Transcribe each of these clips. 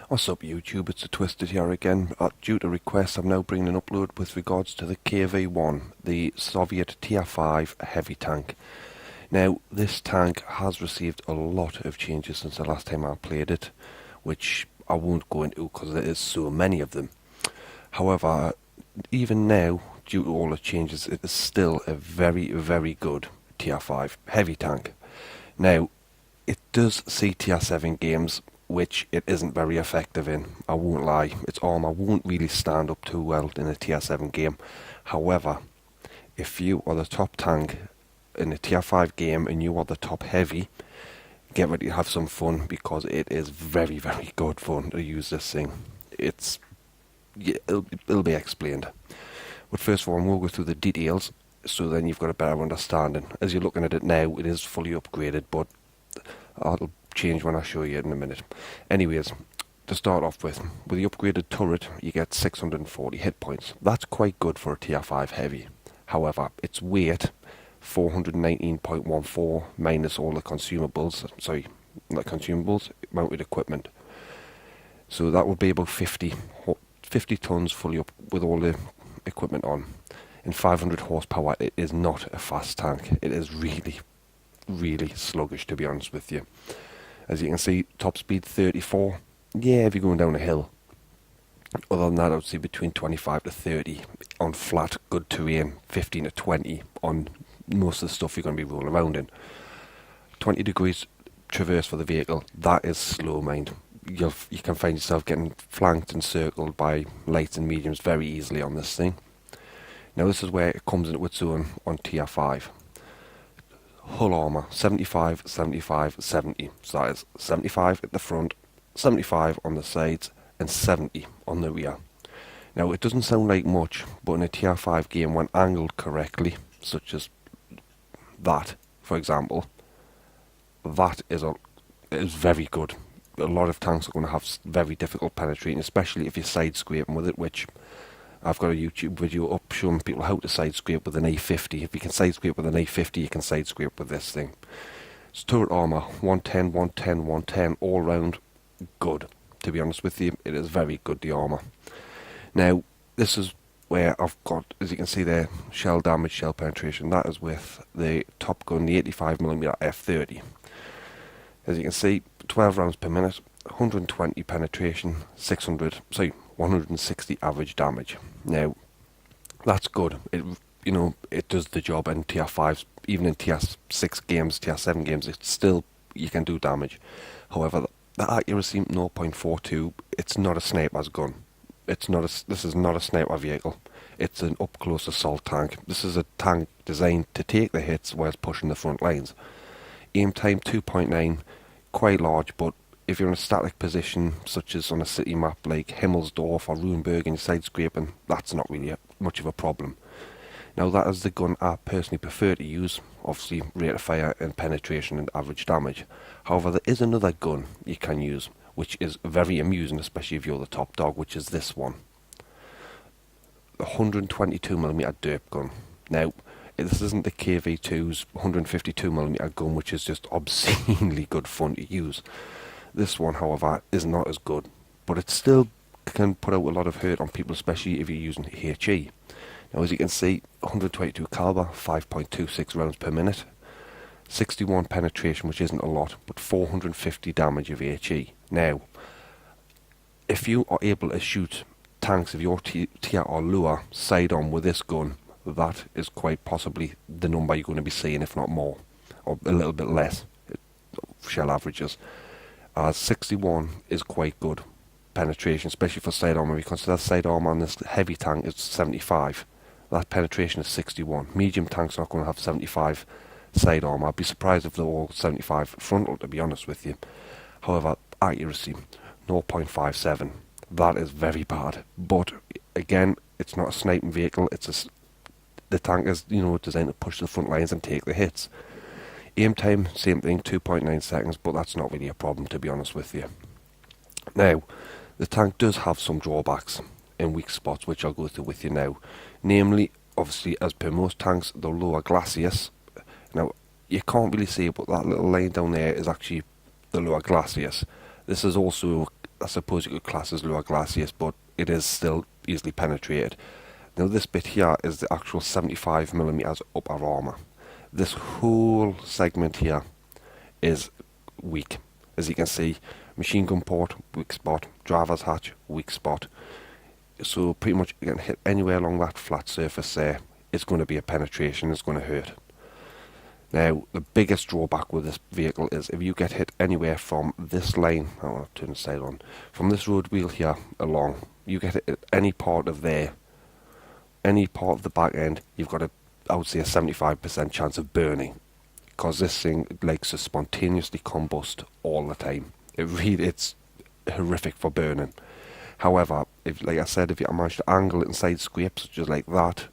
What's up YouTube, it's a Twisted here again. Due to request, I'm now bringing an upload with regards to the KV1, the Soviet Tier 5 heavy tank. Now, this tank has received a lot of changes since the last time I played it, which I won't go into because there is so many of them. However, even now, due to all the changes, it is still a very, very good Tier 5 heavy tank. Now, it does see Tier 7 games, which it isn't very effective in. I won't lie, its armour won't really stand up too well in a Tier 7 game. However, if you are the top tank in a Tier 5 game and you are the top heavy, get ready to have some fun because it is very, very good fun to use this thing. It'll be explained. But first of all, we'll go through the details so then you've got a better understanding. As you're looking at it now, it is fully upgraded, but I'll change when I show you in a minute. Anyways, to start off with the upgraded turret, you get 640 hit points. That's quite good for a Tier 5 heavy. However, its weight, 419.14 minus all the consumables, not consumables, mounted equipment. So that would be about 50 tons fully up with all the equipment on. And 500 horsepower, it is not a fast tank. It is really, really sluggish, to be honest with you. As you can see, top speed 34. Yeah, if you're going down a hill. Other than that, I would say between 25 to 30 on flat, good terrain. 15 to 20 on most of the stuff you're going to be rolling around in. 20 degrees traverse for the vehicle. That is slow, mind. You can find yourself getting flanked and circled by lights and mediums very easily on this thing. Now this is where it comes into its own on Tier 5. Hull armour, 75, 75, 70. So that is 75 at the front, 75 on the sides, and 70 on the rear. Now it doesn't sound like much, but in a Tier 5 game, when angled correctly, such as that, for example, that is very good. A lot of tanks are going to have very difficult penetrating, especially if you're side scraping with it, which I've got a YouTube video up showing people how to side scrape with an A50. If you can side scrape with an A50, you can side scrape with this thing. It's turret armour, 110, 110, 110, all round good. To be honest with you, it is very good, the armour. Now, this is where I've got, as you can see there, shell damage, shell penetration. That is with the Top Gun, the 85mm F30. As you can see, 12 rounds per minute, 120 penetration, 160 average damage. Now, that's good. It does the job in Tier 5s, even in Tier 6 games, Tier 7 games, it's still, you can do damage. However, the accuracy 0.42, it's not a sniper's gun. This is not a sniper vehicle. It's an up-close assault tank. This is a tank designed to take the hits whilst pushing the front lines. Aim time 2.9, quite large, but if you're in a static position, such as on a city map like Himmelsdorf or Runeberg and you're side scraping, that's not really much of a problem. Now that is the gun I personally prefer to use, obviously rate of fire and penetration and average damage. However, there is another gun you can use, which is very amusing, especially if you're the top dog, which is this one. The 122mm derp gun. Now, this isn't the KV2's 152mm gun, which is just obscenely good fun to use. This one, however, is not as good, but it still can put out a lot of hurt on people, especially if you're using HE. Now, as you can see, 122 caliber, 5.26 rounds per minute, 61 penetration, which isn't a lot, but 450 damage of HE. Now, if you are able to shoot tanks of your tier or lower side on with this gun, that is quite possibly the number you're going to be seeing, if not more, or a little bit less, shell averages. 61 is quite good penetration, especially for side armour. If you consider side armour on this heavy tank is 75. That penetration is 61. Medium tanks are not going to have 75 side armour. I'd be surprised if they're all 75 frontal, to be honest with you. However, accuracy 0.57. That is very bad. But again, it's not a sniping vehicle. The tank is designed to push the front lines and take the hits. Aim time, same thing, 2.9 seconds, but that's not really a problem, to be honest with you. Now, the tank does have some drawbacks in weak spots, which I'll go through with you now. Namely, obviously, as per most tanks, the lower glacis. Now, you can't really see it, but that little line down there is actually the lower glacis. This is also I suppose you could class as lower glacis, but it is still easily penetrated. Now this bit here is the actual 75mm upper armour. This whole segment here is weak. As you can see, machine gun port, weak spot, driver's hatch, weak spot. So pretty much you can hit anywhere along that flat surface there, it's going to be a penetration, it's going to hurt. Now, the biggest drawback with this vehicle is if you get hit anywhere from this line, I'll turn the side on, from this road wheel here along, you get hit at any part of there, any part of the back end, you've got I would say a 75% chance of burning, because this thing likes to spontaneously combust all the time. It's horrific for burning. However, like I said, if you manage to angle it in side scrapes, just like that,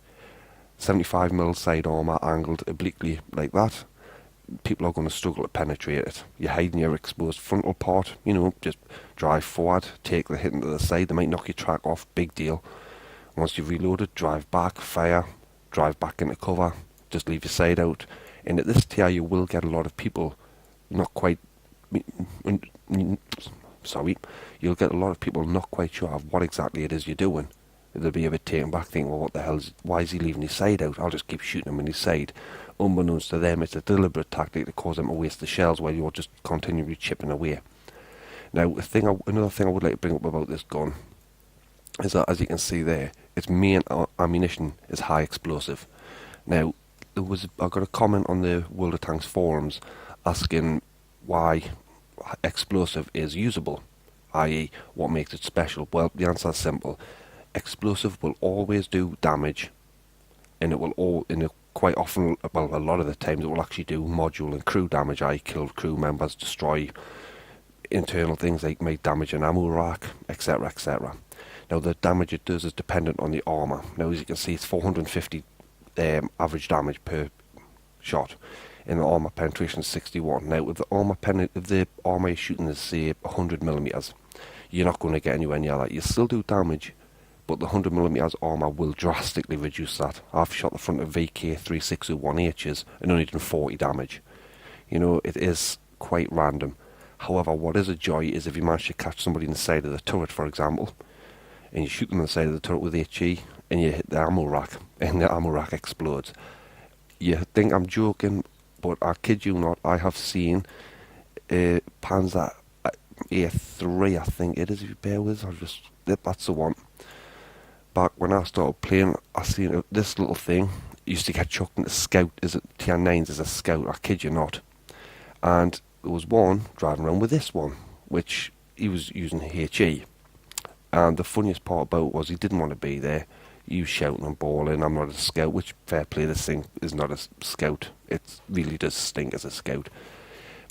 75mm side armour angled obliquely like that, people are going to struggle to penetrate it. You're hiding your exposed frontal part, just drive forward, take the hit into the side, they might knock your track off, big deal. Once you've reloaded, drive back, fire, drive back into cover, just leave your side out. And at this tier you will get a lot of people not quite, you'll get a lot of people not quite sure of what exactly it is you're doing. They'll be a bit taken back, thinking, well, what the hell why is he leaving his side out? I'll just keep shooting him in his side. Unbeknownst to them, it's a deliberate tactic to cause them to waste the shells while you're just continually chipping away. Now, another thing I would like to bring up about this gun is that, as you can see there, its main ammunition is high explosive. Now, I got a comment on the World of Tanks forums asking why explosive is usable, i.e. what makes it special. Well, the answer is simple. Explosive will always do damage, and it will quite often, well, a lot of the times it will actually do module and crew damage, i.e. kill crew members, destroy internal things like make damage an ammo rack, etc, etc. Now the damage it does is dependent on the armour. Now as you can see, it's 450 average damage per shot, and the armour penetration is 61. Now if the armour you're shooting is say 100mm, you're not going to get anywhere near that. You still do damage, but the 100mm armour will drastically reduce that. I've shot the front of VK3601H's and only done 40 damage. It is quite random. However, what is a joy is if you manage to catch somebody in the side of the turret, for example, and you shoot them on the side of the turret with HE, and you hit the ammo rack, and the ammo rack explodes. You think I'm joking, but I kid you not, I have seen Panzer A3, I think it is, if you bear with us, that's the one. Back when I started playing, I seen this little thing used to get chucked into Scout, Tier 9s as a Scout, I kid you not. And there was one driving around with this one, which he was using HE. And the funniest part about it was he didn't want to be there. He was shouting and bawling, I'm not a Scout, which, fair play, this thing is not a Scout. It really does stink as a Scout.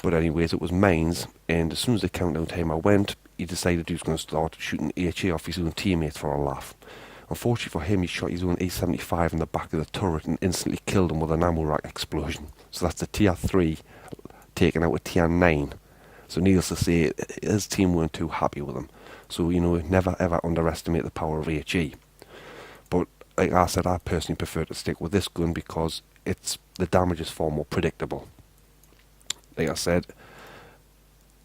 But anyways, it was mains, and as soon as the countdown time I went, he decided he was going to start shooting HE off his own teammates for a laugh. Unfortunately for him, he shot his own A75 in the back of the turret and instantly killed him with an ammo rack explosion. So that's a Tier 3 taken out a Tier 9. So needless to say, his team weren't too happy with him. So, never ever underestimate the power of HE. But like I said, I personally prefer to stick with this gun because the damage is far more predictable. Like I said,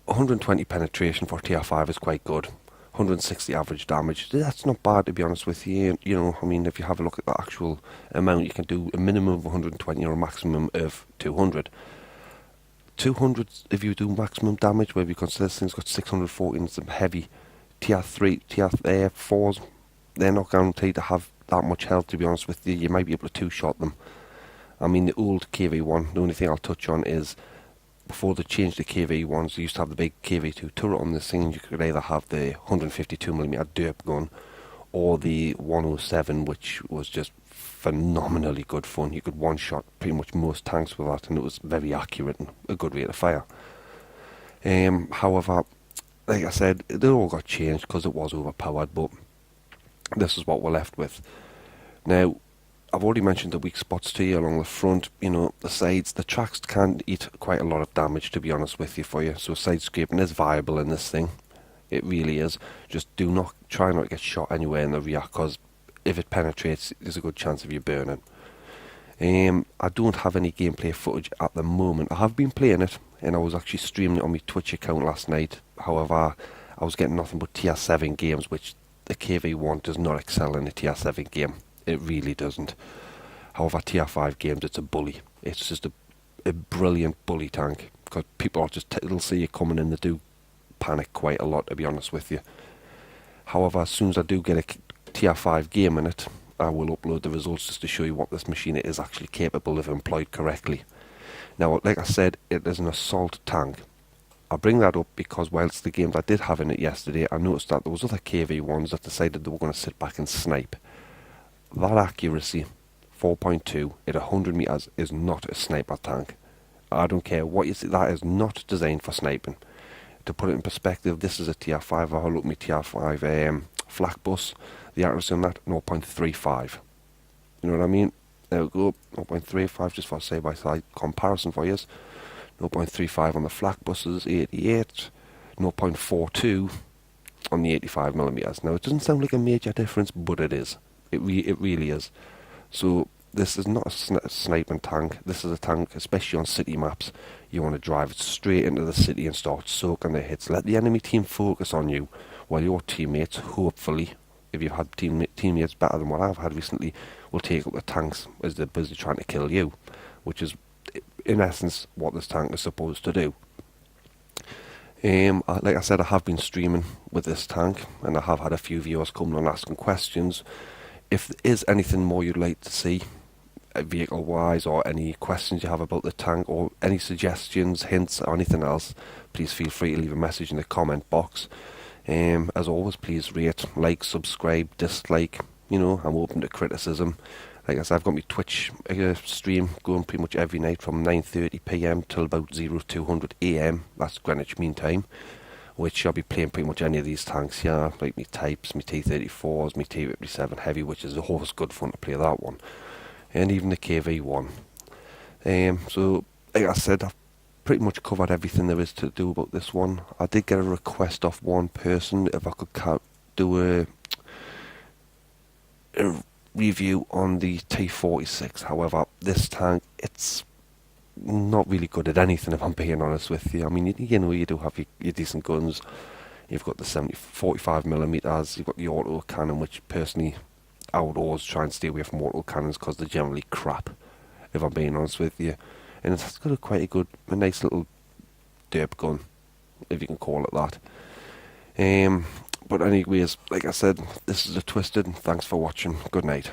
120 penetration for Tier 5 is quite good. 160 average damage, that's not bad, to be honest with you. If you have a look at the actual amount, you can do a minimum of 120 or a maximum of 200. 200 if you do maximum damage, where you consider this thing's got 640 and some heavy. Tier 3, Tier 4s, they're not guaranteed to have that much health, to be honest with you. You might be able to two-shot them. The old KV1, the only thing I'll touch on is, before they changed the KV1s, they used to have the big KV2 turret on this thing, and you could either have the 152mm derp gun, or the 107, which was just phenomenally good fun. You could one-shot pretty much most tanks with that, and it was very accurate and a good rate of fire. However, like I said, they all got changed because it was overpowered, but this is what we're left with. Now, I've already mentioned the weak spots to you along the front, the sides. The tracks can eat quite a lot of damage, to be honest with you, for you. So side scraping is viable in this thing. It really is. Just try not to get shot anywhere in the rear, because if it penetrates, there's a good chance of you burning. I don't have any gameplay footage at the moment. I have been playing it, and I was actually streaming it on my Twitch account last night. However, I was getting nothing but tier 7 games, which the KV1 does not excel in a tier 7 game. It really doesn't. However, tier 5 games, it's a bully. It's just a brilliant bully tank. Because people are just, they'll see you coming in, they do panic quite a lot, to be honest with you. However, as soon as I do get a tier 5 game in it, I will upload the results just to show you what this machine is actually capable of employed correctly. Now, like I said, it is an assault tank. I bring that up because whilst the games I did have in it yesterday, I noticed that there was other KV1s that decided they were going to sit back and snipe. That accuracy, 4.2 at 100 metres, is not a sniper tank. I don't care what you say, that is not designed for sniping. To put it in perspective, this is a tier 5. I'll look at my tier 5 flak bus. The accuracy on that, 0.35. You know what I mean? There we go, 0.35 just for side-by-side comparison for you. 0.35 on the flak buses, 88. 0.42 on the 85mm. Now, it doesn't sound like a major difference, but it is. It really is. So, this is not a sniping tank. This is a tank, especially on city maps. You want to drive it straight into the city and start soaking the hits. Let the enemy team focus on you, while your teammates, hopefully, if you've had teammates better than what I've had recently, will take up the tanks as they're busy trying to kill you, which is, in essence, what this tank is supposed to do. Like I said, I have been streaming with this tank, and I have had a few viewers coming on asking questions. If there is anything more you'd like to see, vehicle-wise, or any questions you have about the tank, or any suggestions, hints, or anything else, please feel free to leave a message in the comment box. As always, please rate, like, subscribe, dislike. You know, I'm open to criticism. Like I said, I've got my Twitch stream going pretty much every night from 9:30 PM till about 0200 AM. That's Greenwich Mean Time. Which I'll be playing pretty much any of these tanks here, like my Types, my T-34s, my T-57 Heavy, which is always good fun to play that one. And even the KV1. So, like I said, I've pretty much covered everything there is to do about this one. I did get a request off one person if I could do a review on the T-46. However, this tank, it's not really good at anything, if I'm being honest with you. I mean, you know, you do have your decent guns. You've got the 45mm, you've got the auto cannon, which personally, I would always try and stay away from auto cannons because they're generally crap, if I'm being honest with you. And it's got a nice little derp gun, if you can call it that. But anyways, like I said, this is a Twisted, and thanks for watching. Good night.